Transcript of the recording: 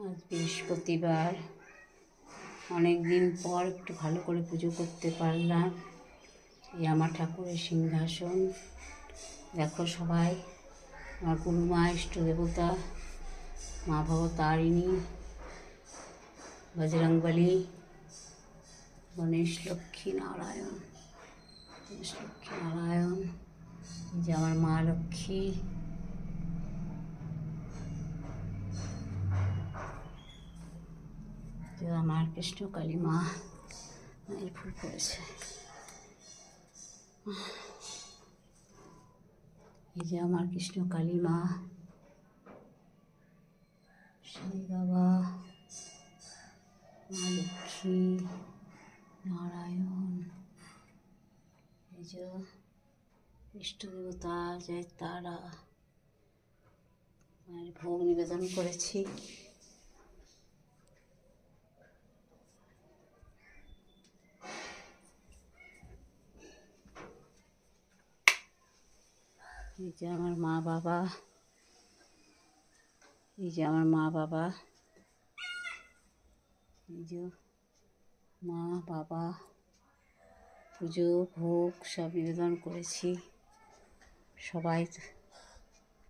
আজ বৃহস্পতিবার, অনেক দিন পর একটু ভালো করে পুজো করতে পারলাম। এই আমার ঠাকুরের সিংহাসন। দেখো সবাই, আমার গুরুমা, ইষ্ট দেবতা, মা ভবতারিণী, বজরংবলী, গণেশ লক্ষ্মী নারায়ণ, গণেশ লক্ষ্মী নারায়ণ, এই যে আমার মা লক্ষ্মী, যে আমার কৃষ্ণ কালী মা মায়ের ফুল পড়েছে, এই যে আমার কৃষ্ণ কালী মা, সাই বাবা, মা লক্ষ্মী নারায়ণ, এই যে ইষ্ট দেবতা জয় তারা, মায়ের ভোগ নিবেদন করেছি। এই যে আমার মা বাবা, এই যে আমার মা বাবা, এই যে মা বাবা, পুজো ভোগ সব নিবেদন করেছি। সবাই